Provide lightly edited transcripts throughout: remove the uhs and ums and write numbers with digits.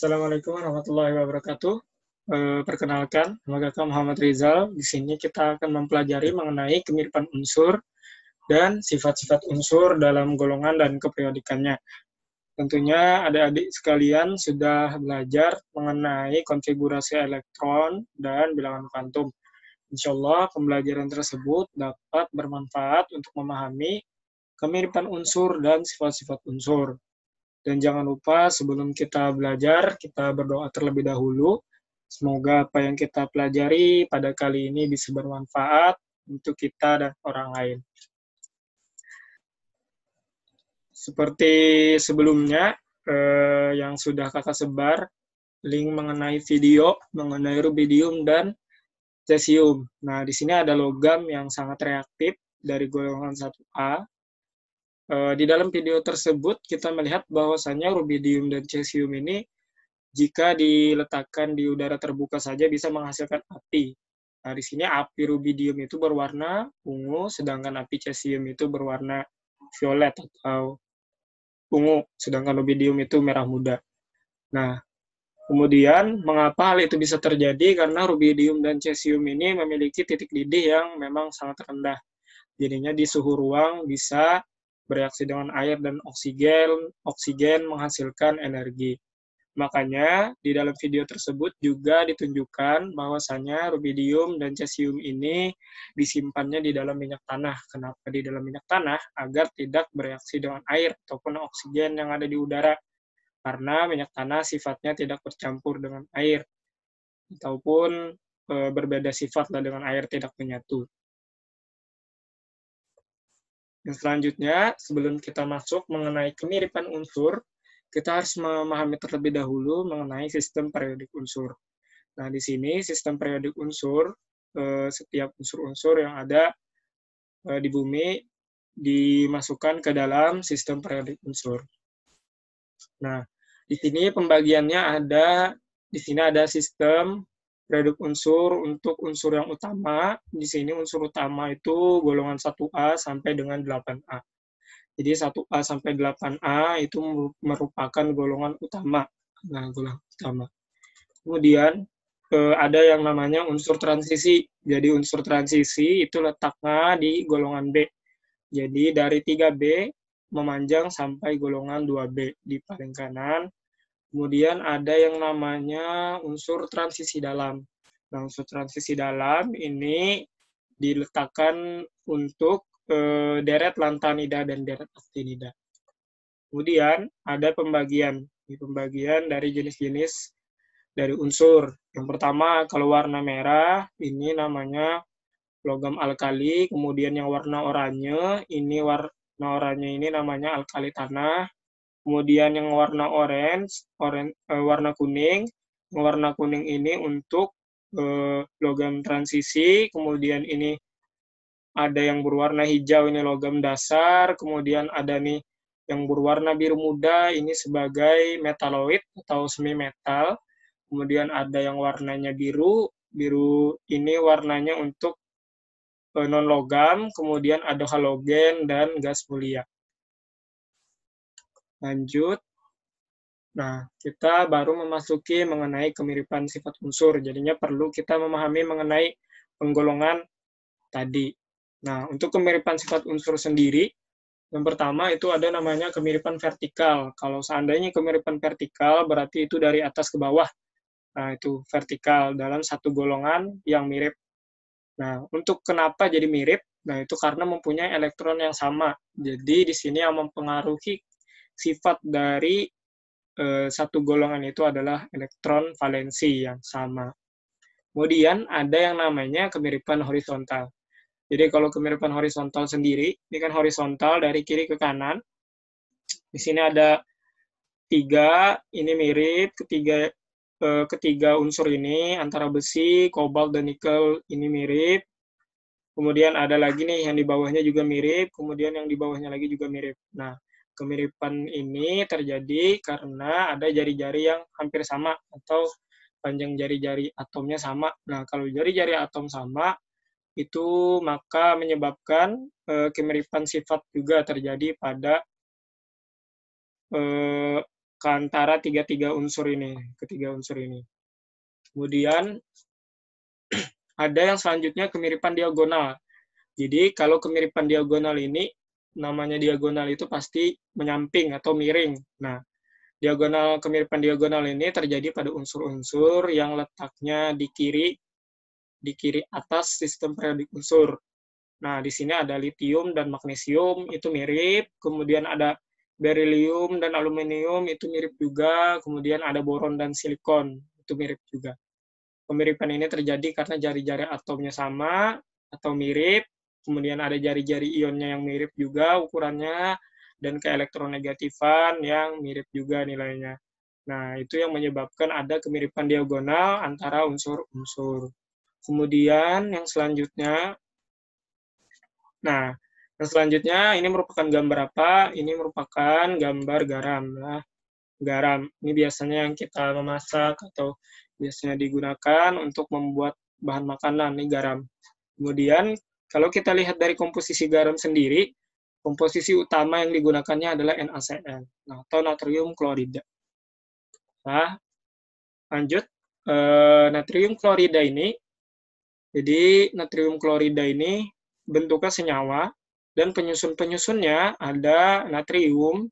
Assalamualaikum warahmatullahi wabarakatuh. Perkenalkan, nama Kakak Muhammad Rizal. Di sini kita akan mempelajari mengenai kemiripan unsur dan sifat-sifat unsur dalam golongan dan keperiodikannya. Tentunya adik-adik sekalian sudah belajar mengenai konfigurasi elektron dan bilangan kuantum. Insya Allah pembelajaran tersebut dapat bermanfaat untuk memahami kemiripan unsur dan sifat-sifat unsur. Dan jangan lupa sebelum kita belajar, kita berdoa terlebih dahulu. Semoga apa yang kita pelajari pada kali ini bisa bermanfaat untuk kita dan orang lain. Seperti sebelumnya, yang sudah kakak sebar, link mengenai video, mengenai rubidium dan cesium. Nah, di sini ada logam yang sangat reaktif dari golongan 1A. Di dalam video tersebut kita melihat bahwasannya rubidium dan cesium ini jika diletakkan di udara terbuka saja bisa menghasilkan api. Nah, di sini api rubidium itu berwarna ungu, sedangkan api cesium itu berwarna violet atau ungu, sedangkan rubidium itu merah muda. Nah, kemudian mengapa hal itu bisa terjadi? Karena rubidium dan cesium ini memiliki titik didih yang memang sangat rendah. Jadinya di suhu ruang bisa bereaksi dengan air dan oksigen menghasilkan energi. Makanya di dalam video tersebut juga ditunjukkan bahwasannya rubidium dan cesium ini disimpannya di dalam minyak tanah. Kenapa di dalam minyak tanah? Agar tidak bereaksi dengan air ataupun oksigen yang ada di udara. Karena minyak tanah sifatnya tidak bercampur dengan air ataupun berbeda sifatlah dengan air, tidak menyatu. Dan selanjutnya, sebelum kita masuk mengenai kemiripan unsur, kita harus memahami terlebih dahulu mengenai sistem periodik unsur. Nah, di sini sistem periodik unsur, setiap unsur-unsur yang ada di bumi dimasukkan ke dalam sistem periodik unsur. Nah, di sini pembagiannya di sini ada sistem periodik unsur untuk unsur yang utama. Di sini unsur utama itu golongan 1A sampai dengan 8A. Jadi 1A sampai 8A itu merupakan golongan utama. Nah, golongan utama. Kemudian ada yang namanya unsur transisi. Jadi unsur transisi itu letaknya di golongan B. Jadi dari 3B memanjang sampai golongan 2B di paling kanan. Kemudian ada yang namanya unsur transisi dalam. Nah, unsur transisi dalam ini diletakkan untuk deret lantanida dan deret aktinida. Kemudian ada pembagian dari jenis-jenis dari unsur. Yang pertama, kalau warna merah, ini namanya logam alkali. Kemudian yang warna oranye, ini namanya alkali tanah. Kemudian yang warna warna kuning. Yang warna kuning ini untuk logam transisi. Kemudian ini ada yang berwarna hijau, ini logam dasar. Kemudian ada nih yang berwarna biru muda, ini sebagai metaloid atau semi metal. Kemudian ada yang warnanya biru ini warnanya untuk non-logam. Kemudian ada halogen dan gas mulia. Lanjut. Nah, kita baru memasuki mengenai kemiripan sifat unsur. Jadinya perlu kita memahami mengenai penggolongan tadi. Nah, untuk kemiripan sifat unsur sendiri, yang pertama itu ada namanya kemiripan vertikal. Kalau seandainya kemiripan vertikal, berarti itu dari atas ke bawah. Nah, itu vertikal dalam satu golongan yang mirip. Nah, untuk kenapa jadi mirip? Nah, itu karena mempunyai elektron yang sama. Jadi, di sini yang mempengaruhi sifat dari satu golongan itu adalah elektron valensi yang sama. Kemudian ada yang namanya kemiripan horizontal. Jadi kalau kemiripan horizontal sendiri, ini kan horizontal dari kiri ke kanan. Di sini ada 3, ini mirip, ketiga unsur ini antara besi, kobalt, dan nikel ini mirip. Kemudian ada lagi nih yang di bawahnya juga mirip, kemudian yang di bawahnya lagi juga mirip. Nah, kemiripan ini terjadi karena ada jari-jari yang hampir sama atau panjang jari-jari atomnya sama. Nah, kalau jari-jari atom sama, itu maka menyebabkan kemiripan sifat juga terjadi pada ke antara ketiga unsur ini. Kemudian ada yang selanjutnya kemiripan diagonal. Jadi kalau kemiripan diagonal ini, namanya diagonal itu pasti menyamping atau miring. Nah, kemiripan diagonal ini terjadi pada unsur-unsur yang letaknya di kiri atas sistem periodik unsur. Nah, di sini ada litium dan magnesium, itu mirip. Kemudian ada berilium dan aluminium, itu mirip juga. Kemudian ada boron dan silikon, itu mirip juga. Kemiripan ini terjadi karena jari-jari atomnya sama atau mirip. Kemudian ada jari-jari ionnya yang mirip juga ukurannya, dan keelektronegatifan yang mirip juga nilainya. Nah, itu yang menyebabkan ada kemiripan diagonal antara unsur-unsur. Kemudian yang selanjutnya, ini merupakan gambar apa? Ini merupakan gambar garam. Nah, garam ini biasanya yang kita memasak atau biasanya digunakan untuk membuat bahan makanan, ini garam. Kemudian kalau kita lihat dari komposisi garam sendiri, komposisi utama yang digunakannya adalah NaCl, atau natrium klorida. Nah, lanjut, natrium klorida ini, jadi natrium klorida ini bentuknya senyawa, dan penyusun-penyusunnya ada natrium,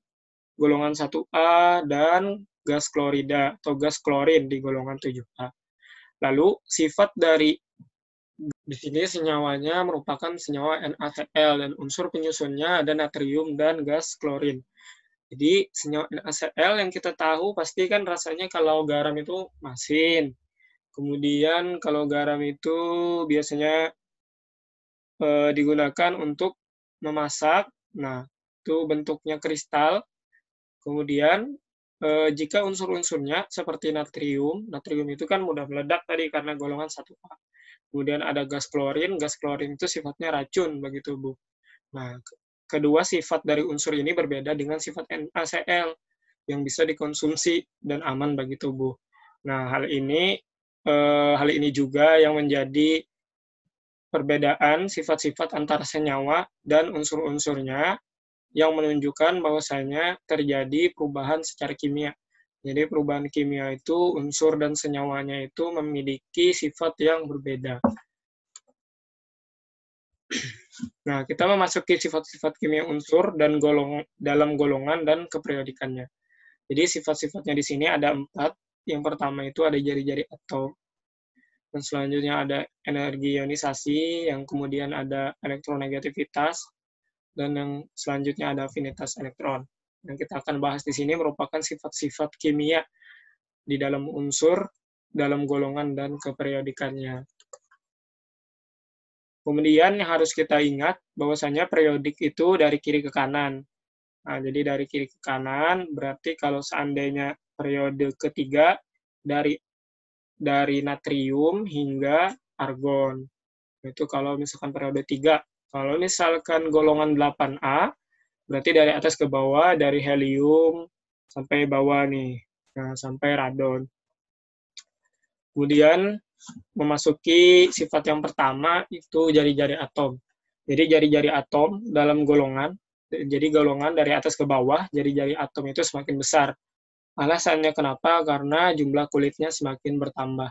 golongan 1A, dan gas klorida atau gas klorin di golongan 7A. Lalu, sifat di sini senyawanya merupakan senyawa NaCl, dan unsur penyusunnya ada natrium dan gas klorin. Jadi, senyawa NaCl yang kita tahu pasti kan rasanya kalau garam itu masin. Kemudian kalau garam itu biasanya digunakan untuk memasak. Nah, itu bentuknya kristal. Kemudian jika unsur-unsurnya seperti natrium itu kan mudah meledak tadi karena golongan 1A. Kemudian ada gas klorin itu sifatnya racun bagi tubuh. Nah, kedua sifat dari unsur ini berbeda dengan sifat NaCl yang bisa dikonsumsi dan aman bagi tubuh. Nah, hal ini juga yang menjadi perbedaan sifat-sifat antara senyawa dan unsur-unsurnya yang menunjukkan bahwasanya terjadi perubahan secara kimia. Jadi perubahan kimia itu unsur dan senyawanya itu memiliki sifat yang berbeda. Nah, kita memasuki sifat-sifat kimia unsur dan dalam golongan dan keperiodikannya. Jadi sifat-sifatnya di sini ada 4. Yang pertama itu ada jari-jari atom. Dan selanjutnya ada energi ionisasi, yang kemudian ada elektronegativitas, dan yang selanjutnya ada afinitas elektron. Yang kita akan bahas di sini merupakan sifat-sifat kimia di dalam unsur, dalam golongan, dan keperiodikannya. Kemudian yang harus kita ingat, bahwasanya periodik itu dari kiri ke kanan. Nah, jadi dari kiri ke kanan, berarti kalau seandainya periode ketiga, dari natrium hingga argon. Itu kalau misalkan periode 3. Kalau misalkan golongan 8A, berarti dari atas ke bawah, dari helium sampai bawah nih, sampai radon. Kemudian memasuki sifat yang pertama, itu jari-jari atom. Jadi jari-jari atom dalam golongan, jadi golongan dari atas ke bawah, jari-jari atom itu semakin besar. Alasannya kenapa? Karena jumlah kulitnya semakin bertambah.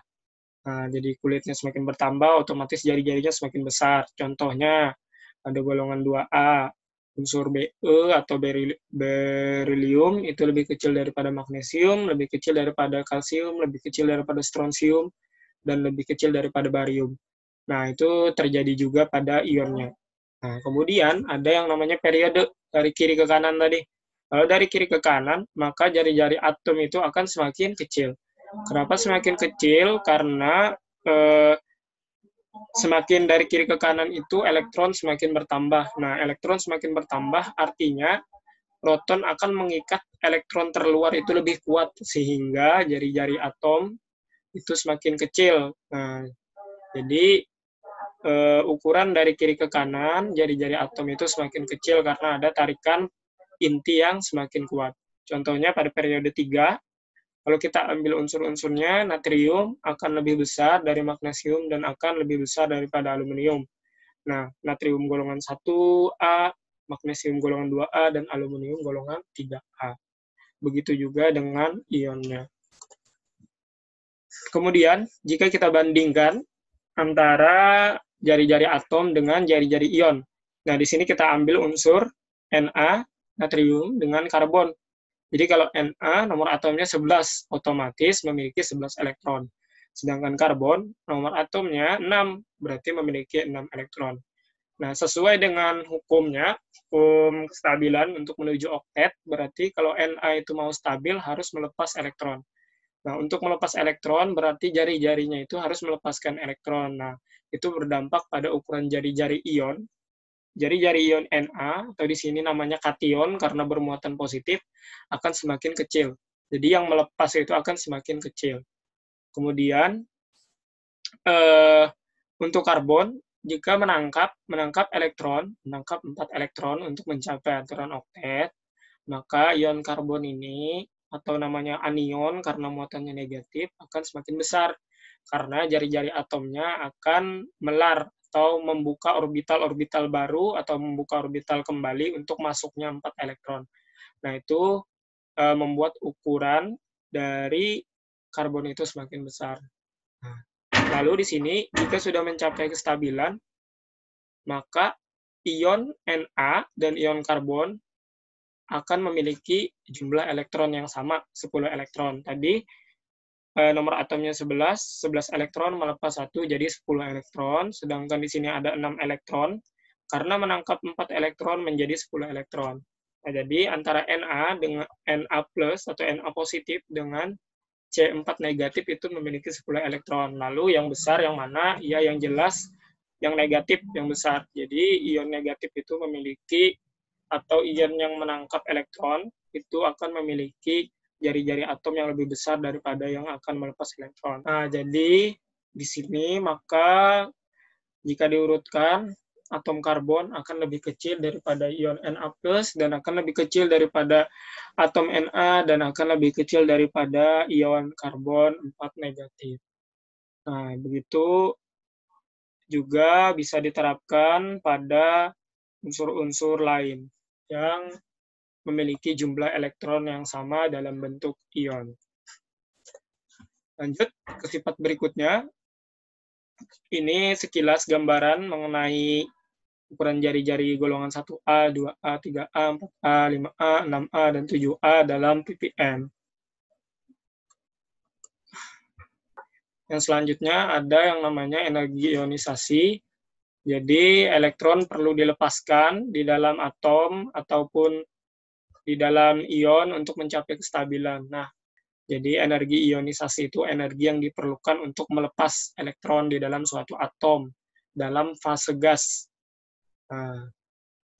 Nah, jadi kulitnya semakin bertambah, otomatis jari-jarinya semakin besar. Contohnya, ada golongan 2A, unsur Be atau berilium itu lebih kecil daripada magnesium, lebih kecil daripada kalsium, lebih kecil daripada strontium, dan lebih kecil daripada barium. Nah, itu terjadi juga pada ionnya. Nah, kemudian ada yang namanya periode dari kiri ke kanan tadi. Kalau dari kiri ke kanan, maka jari-jari atom itu akan semakin kecil. Kenapa semakin kecil? Karena semakin dari kiri ke kanan itu elektron semakin bertambah. Nah, elektron semakin bertambah artinya proton akan mengikat elektron terluar itu lebih kuat, sehingga jari-jari atom itu semakin kecil. Nah, jadi ukuran dari kiri ke kanan, jari-jari atom itu semakin kecil karena ada tarikan inti yang semakin kuat. Contohnya pada periode 3, kalau kita ambil unsur-unsurnya, natrium akan lebih besar dari magnesium dan akan lebih besar daripada aluminium. Nah, natrium golongan 1A, magnesium golongan 2A, dan aluminium golongan 3A. Begitu juga dengan ionnya. Kemudian, jika kita bandingkan antara jari-jari atom dengan jari-jari ion. Nah, di sini kita ambil unsur Na, natrium, dengan karbon. Jadi kalau Na, nomor atomnya 11, otomatis memiliki 11 elektron. Sedangkan karbon, nomor atomnya 6, berarti memiliki 6 elektron. Nah, sesuai dengan hukumnya, hukum kestabilan untuk menuju oktet, berarti kalau Na itu mau stabil harus melepas elektron. Nah, untuk melepas elektron berarti jari-jarinya itu harus melepaskan elektron. Nah, itu berdampak pada ukuran jari-jari ion. Jari-jari ion Na, atau di sini namanya kation karena bermuatan positif, akan semakin kecil. Jadi yang melepas itu akan semakin kecil. Kemudian, untuk karbon, jika menangkap elektron, menangkap 4 elektron untuk mencapai aturan oktet, maka ion karbon ini, atau namanya anion karena muatannya negatif, akan semakin besar karena jari-jari atomnya akan melar atau membuka orbital-orbital baru atau membuka orbital kembali untuk masuknya 4 elektron. Nah, itu membuat ukuran dari karbon itu semakin besar. Lalu di sini, jika sudah mencapai kestabilan, maka ion Na dan ion karbon akan memiliki jumlah elektron yang sama, 10 elektron. Tadi nomor atomnya 11 elektron melepas 1 jadi 10 elektron, sedangkan di sini ada 6 elektron, karena menangkap 4 elektron menjadi 10 elektron. Nah, jadi antara Na dengan Na plus atau Na positif dengan C4 negatif itu memiliki 10 elektron. Lalu yang besar yang mana? Ya, yang jelas yang negatif yang besar. Jadi ion negatif itu memiliki, atau ion yang menangkap elektron itu akan memiliki jari-jari atom yang lebih besar daripada yang akan melepas elektron. Nah, jadi di sini maka jika diurutkan, atom karbon akan lebih kecil daripada ion Na+, dan akan lebih kecil daripada atom Na, dan akan lebih kecil daripada ion karbon 4 negatif. Nah, begitu juga bisa diterapkan pada unsur-unsur lain yang memiliki jumlah elektron yang sama dalam bentuk ion. Lanjut ke sifat berikutnya. Ini sekilas gambaran mengenai ukuran jari-jari golongan 1A, 2A, 3A, 4A, 5A, 6A, dan 7A dalam ppm. Yang selanjutnya ada yang namanya energi ionisasi. Jadi elektron perlu dilepaskan di dalam atom ataupun di dalam ion untuk mencapai kestabilan. Nah, jadi energi ionisasi itu energi yang diperlukan untuk melepas elektron di dalam suatu atom dalam fase gas. Nah,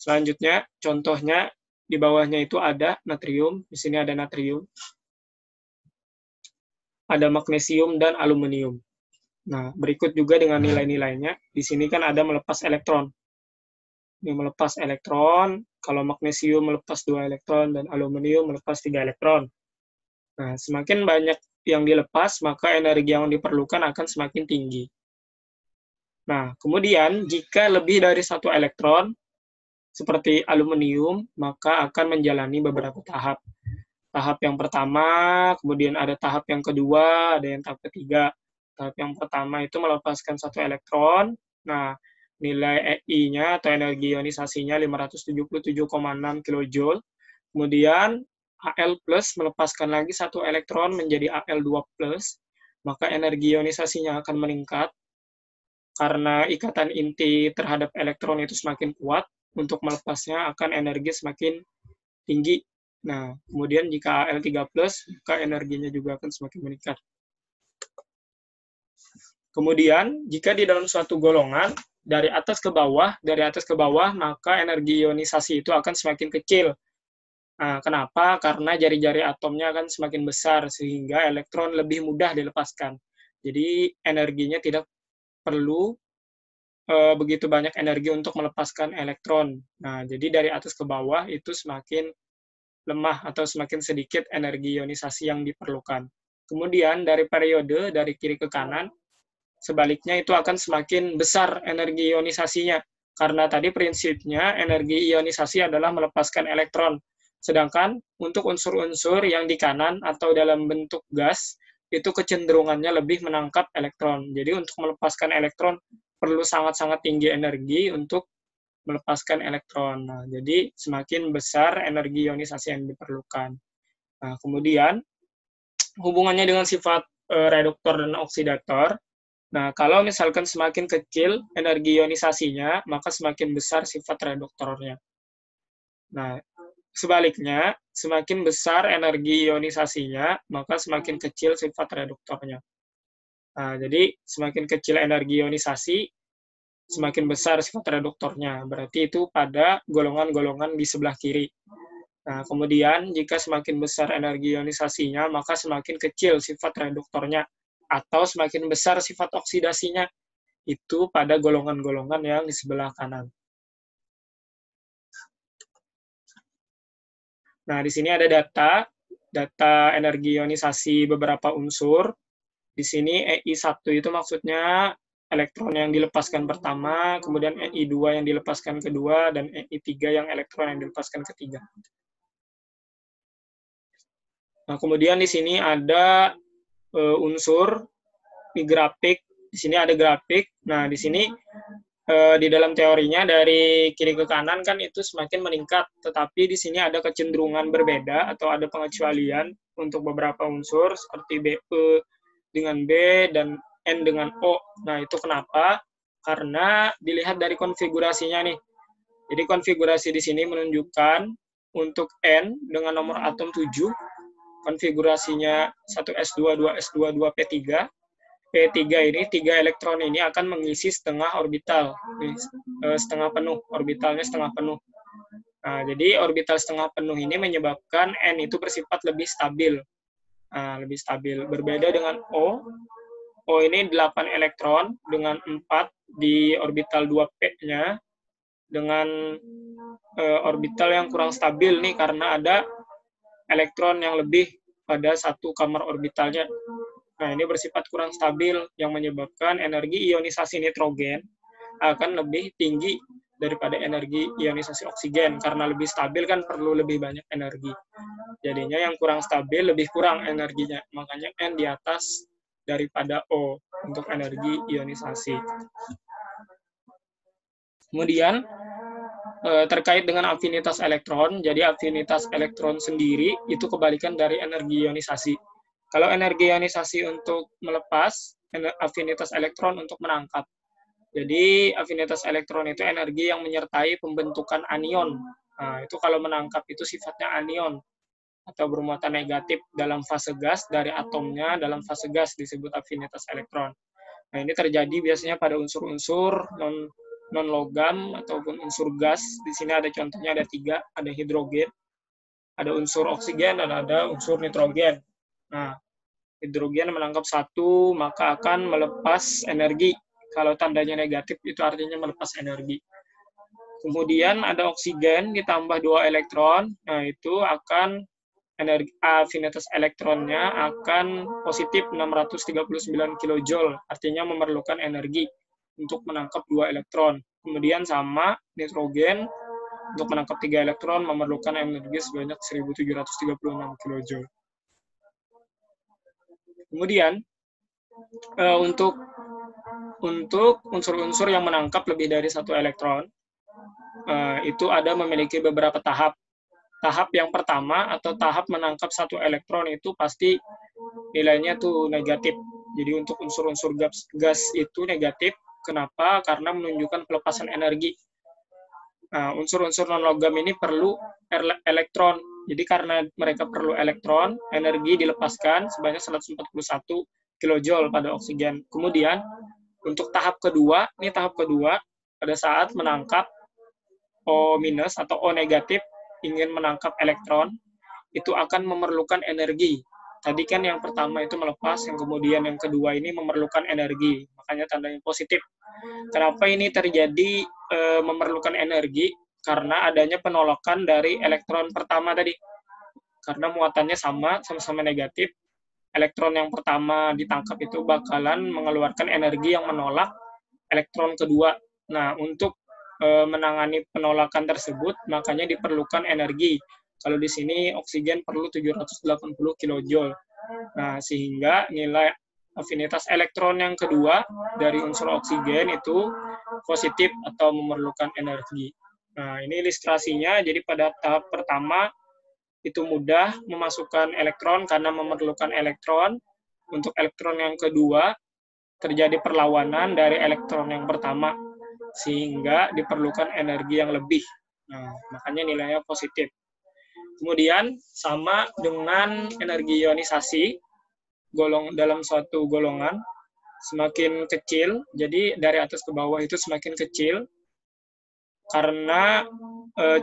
selanjutnya, contohnya di bawahnya itu ada natrium. Di sini ada natrium, ada magnesium dan aluminium. Nah, berikut juga dengan nilai-nilainya. Di sini kan ada melepas elektron. Ini melepas elektron, kalau magnesium melepas 2 elektron dan aluminium melepas 3 elektron. Nah, semakin banyak yang dilepas, maka energi yang diperlukan akan semakin tinggi. Nah, kemudian jika lebih dari 1 elektron, seperti aluminium, maka akan menjalani beberapa tahap. Tahap yang pertama, kemudian ada tahap yang kedua, ada yang tahap ketiga. Tahap yang pertama itu melepaskan 1 elektron. Nah, nilai EI-nya atau energi ionisasinya 577,6 kJ. Kemudian Al+ melepaskan lagi 1 elektron menjadi Al2+, maka energi ionisasinya akan meningkat karena ikatan inti terhadap elektron itu semakin kuat, untuk melepasnya akan energi semakin tinggi. Nah, kemudian jika Al3+, maka energinya juga akan semakin meningkat. Kemudian, jika di dalam suatu golongan, dari atas ke bawah, maka energi ionisasi itu akan semakin kecil. Nah, kenapa? Karena jari-jari atomnya akan semakin besar, sehingga elektron lebih mudah dilepaskan. Jadi, energinya tidak perlu begitu banyak energi untuk melepaskan elektron. Nah, jadi dari atas ke bawah itu semakin lemah atau semakin sedikit energi ionisasi yang diperlukan. Kemudian dari periode dari kiri ke kanan, sebaliknya itu akan semakin besar energi ionisasinya. Karena tadi prinsipnya energi ionisasi adalah melepaskan elektron. Sedangkan untuk unsur-unsur yang di kanan atau dalam bentuk gas, itu kecenderungannya lebih menangkap elektron. Jadi untuk melepaskan elektron perlu sangat-sangat tinggi energi untuk melepaskan elektron. Nah, jadi semakin besar energi ionisasi yang diperlukan. Nah, kemudian hubungannya dengan sifat reduktor dan oksidator. Nah, kalau misalkan semakin kecil energi ionisasinya, maka semakin besar sifat reduktornya. Nah, sebaliknya, semakin besar energi ionisasinya, maka semakin kecil sifat reduktornya. Nah, jadi semakin kecil energi ionisasi, semakin besar sifat reduktornya. Berarti itu pada golongan-golongan di sebelah kiri. Nah, kemudian jika semakin besar energi ionisasinya, maka semakin kecil sifat reduktornya, atau semakin besar sifat oksidasinya. Itu pada golongan-golongan yang di sebelah kanan. Nah, di sini ada data energi ionisasi beberapa unsur. Di sini EI1 itu maksudnya elektron yang dilepaskan pertama, kemudian EI2 yang dilepaskan kedua, dan EI3 yang elektron yang dilepaskan ketiga. Nah, kemudian di sini ada unsur di grafik. Di sini ada grafik. Nah, di sini di dalam teorinya dari kiri ke kanan kan itu semakin meningkat, tetapi di sini ada kecenderungan berbeda atau ada pengecualian untuk beberapa unsur seperti BE dengan B dan N dengan O. Nah, itu kenapa? Karena dilihat dari konfigurasinya nih. Jadi konfigurasi di sini menunjukkan untuk N dengan nomor atom 7, konfigurasinya 1s2, 2s2, 2p3. P3 ini, 3 elektron ini akan mengisi setengah orbital. Setengah penuh, orbitalnya setengah penuh. Nah, jadi orbital setengah penuh ini menyebabkan N itu bersifat lebih stabil. Nah, lebih stabil. Berbeda dengan O. O ini 8 elektron dengan 4 di orbital 2p-nya. Dengan orbital yang kurang stabil nih karena ada elektron yang lebih pada satu kamar orbitalnya. Nah, ini bersifat kurang stabil yang menyebabkan energi ionisasi nitrogen akan lebih tinggi daripada energi ionisasi oksigen. Karena lebih stabil kan perlu lebih banyak energi. Jadinya yang kurang stabil lebih kurang energinya. Makanya N di atas daripada O untuk energi ionisasi. Kemudian, terkait dengan afinitas elektron, jadi afinitas elektron sendiri itu kebalikan dari energi ionisasi. Kalau energi ionisasi untuk melepas, afinitas elektron untuk menangkap. Jadi afinitas elektron itu energi yang menyertai pembentukan anion. Nah, itu kalau menangkap itu sifatnya anion atau bermuatan negatif dalam fase gas, dari atomnya dalam fase gas disebut afinitas elektron. Nah, ini terjadi biasanya pada unsur-unsur non-logam ataupun unsur gas. Di sini ada contohnya, ada 3, ada hidrogen, ada unsur oksigen, dan ada unsur nitrogen. Nah, hidrogen menangkap 1, maka akan melepas energi. Kalau tandanya negatif, itu artinya melepas energi. Kemudian ada oksigen ditambah 2 elektron, nah itu akan energi afinitas elektronnya akan positif 639 kJ, artinya memerlukan energi untuk menangkap 2 elektron. Kemudian sama nitrogen, untuk menangkap 3 elektron memerlukan energi sebanyak 1736 kJ. Kemudian untuk unsur-unsur yang menangkap lebih dari 1 elektron, itu ada memiliki beberapa tahap. Tahap yang pertama atau tahap menangkap 1 elektron itu pasti nilainya tuh negatif. Jadi untuk unsur-unsur gas itu negatif. Kenapa? Karena menunjukkan pelepasan energi. Nah, unsur-unsur non-logam ini perlu elektron. Jadi karena mereka perlu elektron, energi dilepaskan sebanyak 141 kJ pada oksigen. Kemudian untuk tahap kedua, ini tahap kedua, pada saat menangkap O- atau O negatif, ingin menangkap elektron, itu akan memerlukan energi. Tadi kan yang pertama itu melepas, yang kemudian yang kedua ini memerlukan energi. Makanya tandanya positif. Kenapa ini terjadi memerlukan energi? Karena adanya penolakan dari elektron pertama tadi. Karena muatannya sama-sama negatif. Elektron yang pertama ditangkap itu bakalan mengeluarkan energi yang menolak elektron kedua. Nah, untuk menangani penolakan tersebut, makanya diperlukan energi. Kalau di sini oksigen perlu 780 kilojoule. Nah, sehingga nilai afinitas elektron yang kedua dari unsur oksigen itu positif atau memerlukan energi. Nah, ini ilustrasinya. Jadi pada tahap pertama itu mudah memasukkan elektron karena memerlukan elektron. Untuk elektron yang kedua terjadi perlawanan dari elektron yang pertama sehingga diperlukan energi yang lebih. Nah, makanya nilainya positif. Kemudian sama dengan energi ionisasi dalam suatu golongan semakin kecil, jadi dari atas ke bawah itu semakin kecil karena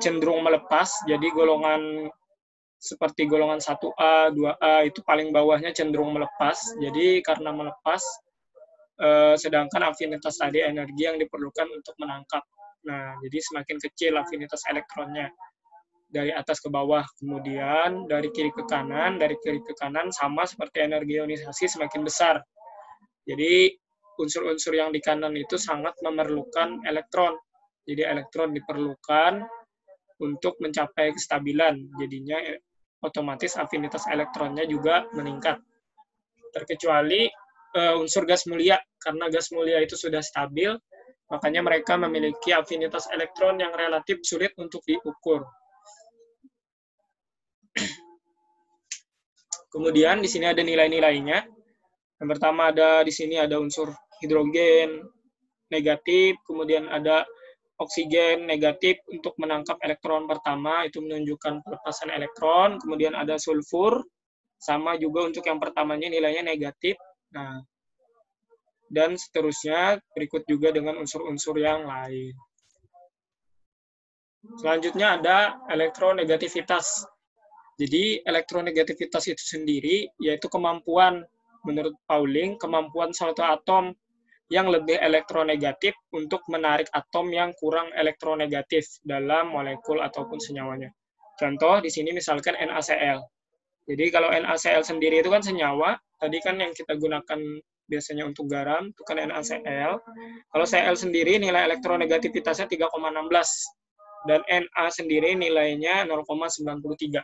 cenderung melepas. Jadi golongan seperti golongan 1A, 2A itu paling bawahnya cenderung melepas. Jadi karena melepas, sedangkan afinitas tadi energi yang diperlukan untuk menangkap. Nah, jadi semakin kecil afinitas elektronnya dari atas ke bawah. Kemudian dari kiri ke kanan sama seperti energi ionisasi semakin besar. Jadi unsur-unsur yang di kanan itu sangat memerlukan elektron. Jadi elektron diperlukan untuk mencapai kestabilan. Jadinya otomatis afinitas elektronnya juga meningkat. Terkecuali unsur gas mulia, karena gas mulia itu sudah stabil, makanya mereka memiliki afinitas elektron yang relatif sulit untuk diukur. Kemudian di sini ada nilai-nilainya. Yang pertama di sini ada unsur hidrogen negatif, kemudian ada oksigen negatif untuk menangkap elektron pertama, itu menunjukkan pelepasan elektron. Kemudian ada sulfur, sama juga untuk yang pertamanya nilainya negatif. Nah, dan seterusnya berikut juga dengan unsur-unsur yang lain. Selanjutnya ada elektronegativitas. Jadi elektronegativitas itu sendiri yaitu kemampuan, menurut Pauling, kemampuan suatu atom yang lebih elektronegatif untuk menarik atom yang kurang elektronegatif dalam molekul ataupun senyawanya. Contoh di sini misalkan NaCl. Jadi kalau NaCl sendiri itu kan senyawa, tadi kan yang kita gunakan biasanya untuk garam itu kan NaCl. Kalau Cl sendiri nilai elektronegativitasnya 3,16 dan Na sendiri nilainya 0,93.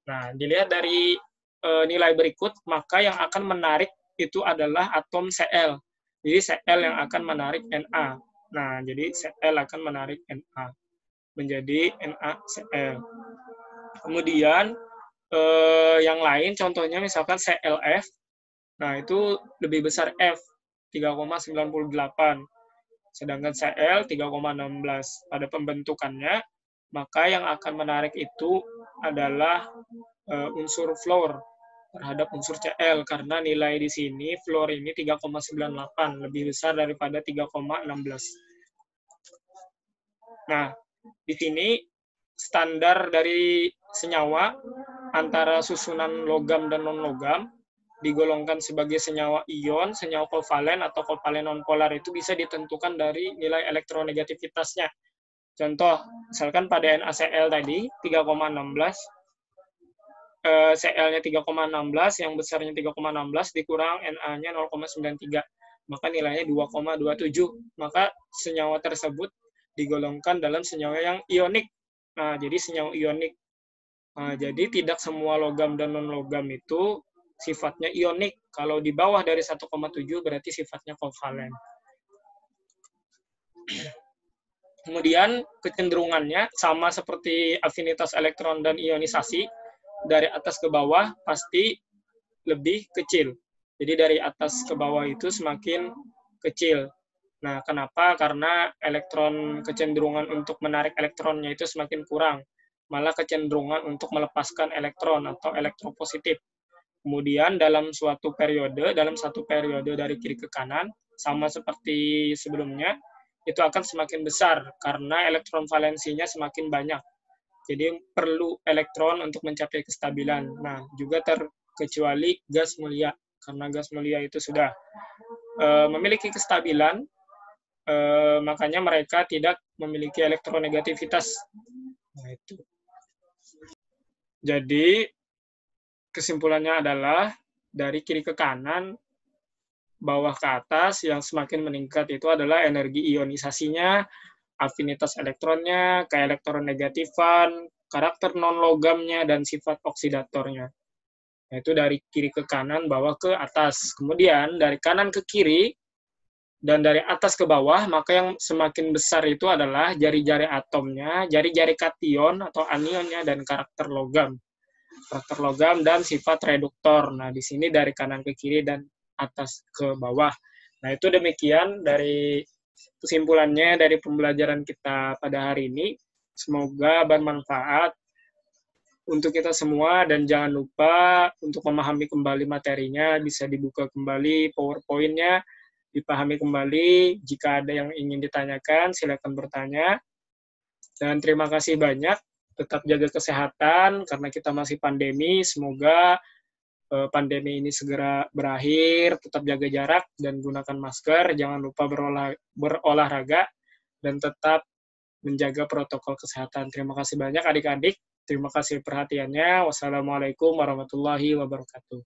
Nah, dilihat dari nilai berikut, maka yang akan menarik itu adalah atom Cl. Jadi Cl yang akan menarik Na. Nah, jadi Cl akan menarik Na menjadi NaCl. Kemudian yang lain contohnya misalkan ClF. Nah, itu lebih besar F, 3,98. Sedangkan Cl 3,16. Pada pembentukannya, maka yang akan menarik itu adalah unsur fluor terhadap unsur Cl, karena nilai di sini fluor ini 3,98, lebih besar daripada 3,16. Nah, di sini standar dari senyawa antara susunan logam dan non-logam digolongkan sebagai senyawa ion, senyawa kovalen atau kovalen nonpolar itu bisa ditentukan dari nilai elektronegativitasnya. Contoh, misalkan pada NaCl tadi 3,16, Cl-nya 3,16, yang besarnya 3,16 dikurang Na-nya 0,93, maka nilainya 2,27. Maka senyawa tersebut digolongkan dalam senyawa yang ionik. Nah, jadi senyawa ionik. Nah, jadi tidak semua logam dan non-logam itu sifatnya ionik. Kalau di bawah dari 1,7 berarti sifatnya kovalen. Kemudian kecenderungannya sama seperti afinitas elektron dan ionisasi, dari atas ke bawah pasti lebih kecil. Jadi dari atas ke bawah itu semakin kecil. Nah, kenapa? Karena kecenderungan untuk menarik elektronnya itu semakin kurang. Malah kecenderungan untuk melepaskan elektron atau elektropositif. Kemudian dalam satu periode dari kiri ke kanan, sama seperti sebelumnya, itu akan semakin besar karena elektron valensinya semakin banyak. Jadi perlu elektron untuk mencapai kestabilan. Nah, juga terkecuali gas mulia, karena gas mulia itu sudah memiliki kestabilan, makanya mereka tidak memiliki elektronegativitas. Nah, itu. Jadi kesimpulannya adalah dari kiri ke kanan, bawah ke atas, yang semakin meningkat itu adalah energi ionisasinya, afinitas elektronnya, keelektronegatifan, karakter non-logamnya, dan sifat oksidatornya. Yaitu dari kiri ke kanan, bawah ke atas. Kemudian dari kanan ke kiri, dan dari atas ke bawah, maka yang semakin besar itu adalah jari-jari atomnya, jari-jari kation atau anionnya, dan karakter logam. Karakter logam dan sifat reduktor. Nah, di sini dari kanan ke kiri dan atas ke bawah. Nah, itu demikian dari kesimpulannya dari pembelajaran kita pada hari ini. Semoga bermanfaat untuk kita semua, dan jangan lupa untuk memahami kembali materinya, bisa dibuka kembali PowerPoint-nya, dipahami kembali. Jika ada yang ingin ditanyakan, silakan bertanya. Dan terima kasih banyak. Tetap jaga kesehatan, karena kita masih pandemi. Semoga pandemi ini segera berakhir. Tetap jaga jarak dan gunakan masker. Jangan lupa berolahraga, dan tetap menjaga protokol kesehatan. Terima kasih banyak adik-adik. Terima kasih perhatiannya. Wassalamualaikum warahmatullahi wabarakatuh.